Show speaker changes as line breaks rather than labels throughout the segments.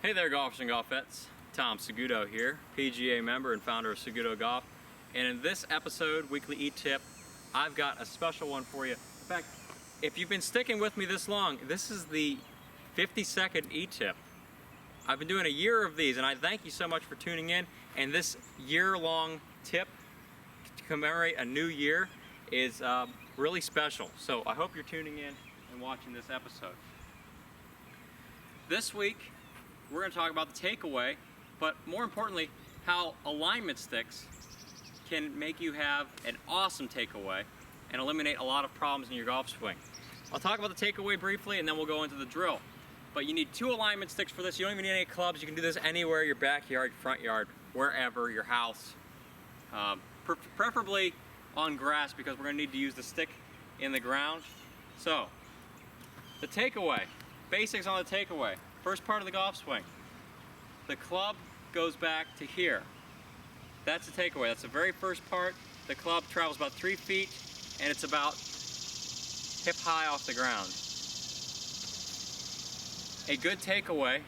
Hey there, golfers and golfettes. Tom Saguto here, PGA member and founder of SagutoGolf. And in this episode, Weekly E-Tip, I've got a special one for you. In fact, if you've been sticking with me this long, this is the 50-second E-Tip. I've been doing a year of these, and I thank you so much for tuning in. And this year-long tip to commemorate a new year is really special. So I hope you're tuning in and watching this episode. This week, we're going to talk about the takeaway, but more importantly, how alignment sticks can make you have an awesome takeaway and eliminate a lot of problems in your golf swing. I'll talk about the takeaway briefly and then we'll go into the drill. But you need 2 alignment sticks for this. You don't even need any clubs. You can do this anywhere, your backyard, front yard, wherever, your house. Preferably on grass because we're going to need to use the stick in the ground. So, the takeaway. Basics on the takeaway. First part of the golf swing. The club goes back to here. That's the takeaway. That's the very first part. The club travels about 3 feet and it's about hip high off the ground. A good takeaway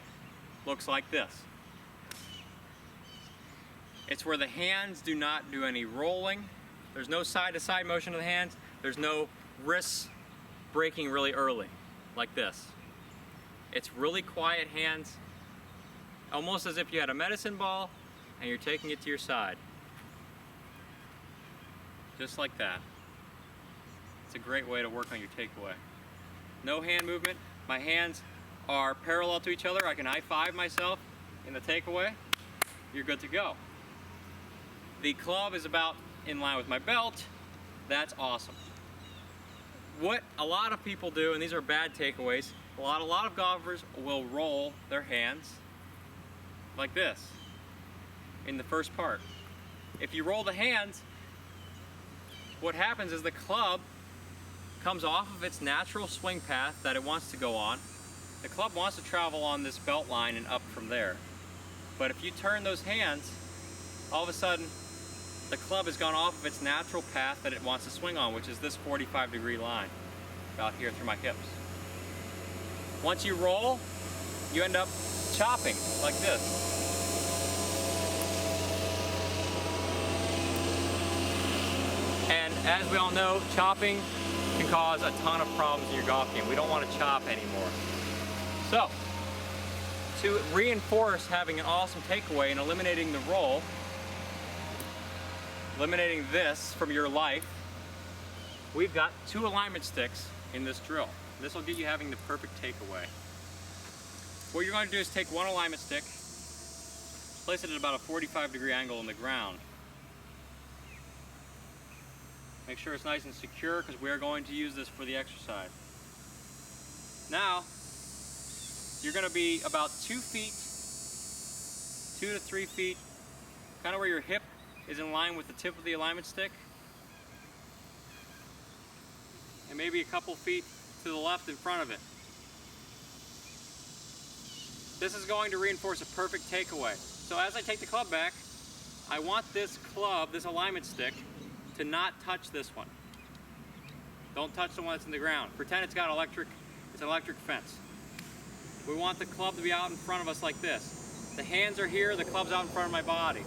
looks like this. It's where the hands do not do any rolling. There's no side to side motion of the hands. There's no wrists breaking really early, like this. It's really quiet hands, almost as if you had a medicine ball and you're taking it to your side. Just like that. It's a great way to work on your takeaway. No hand movement. My hands are parallel to each other. I can high five myself in the takeaway. You're good to go. The club is about in line with my belt. That's awesome. What a lot of people do, and these are bad takeaways, a lot of golfers will roll their hands like this in the first part. If you roll the hands, what happens is the club comes off of its natural swing path that it wants to go on. The club wants to travel on this belt line and up from there. But if you turn those hands, all of a sudden the club has gone off of its natural path that it wants to swing on, which is this 45-degree line about here through my hips. Once you roll, you end up chopping like this. And as we all know, chopping can cause a ton of problems in your golf game. We don't want to chop anymore. So, to reinforce having an awesome takeaway and eliminating the roll, eliminating this from your life, we've got 2 alignment sticks in this drill. This will get you having the perfect takeaway. What you're going to do is take one alignment stick, place it at about a 45-degree angle in the ground. Make sure it's nice and secure because we are going to use this for the exercise. Now, you're going to be about 2 feet, 2 to 3 feet, kind of where your hip is in line with the tip of the alignment stick, and maybe a couple feet to the left in front of it. This is going to reinforce a perfect takeaway. So as I take the club back, I want this club, this alignment stick, to not touch this one. Don't touch the one that's in the ground. Pretend it's got it's an electric fence. We want the club to be out in front of us like this. The hands are here, the club's out in front of my body.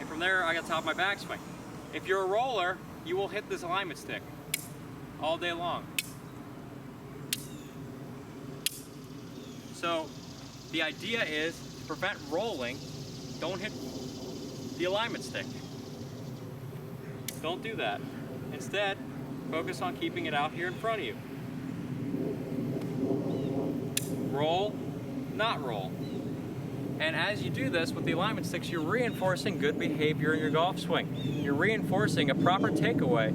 And from there, I got the top of my backswing. If you're a roller, you will hit this alignment stick all day long. So the idea is to prevent rolling, don't hit the alignment stick. Don't do that. Instead, focus on keeping it out here in front of you. Roll, not roll. And as you do this with the alignment sticks, you're reinforcing good behavior in your golf swing. You're reinforcing a proper takeaway.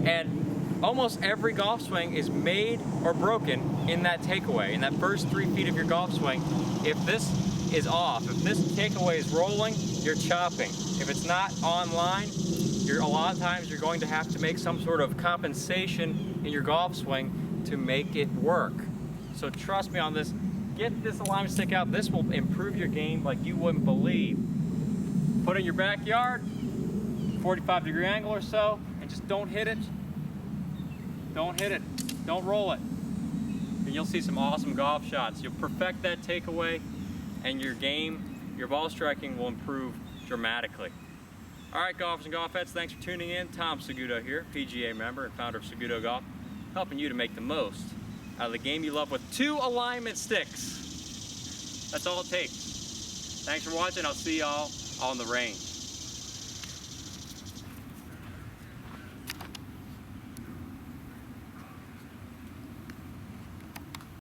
And almost every golf swing is made or broken in that takeaway, in that first 3 feet of your golf swing. If this is off, if this takeaway is rolling, you're chopping. If it's not online, a lot of times you're going to have to make some sort of compensation in your golf swing to make it work. So trust me on this. Get this alignment stick out. This will improve your game like you wouldn't believe. Put it in your backyard, 45-degree angle or so, and just don't hit it. Don't hit it. Don't roll it. You're and you'll see some awesome golf shots. You'll perfect that takeaway, and your game, your ball striking will improve dramatically. All right, golfers and golfettes, thanks for tuning in. Tom Saguto here, PGA member and founder of SagutoGolf, helping you to make the most out of the game you love with 2 alignment sticks. That's all it takes. Thanks for watching. I'll see y'all on the range.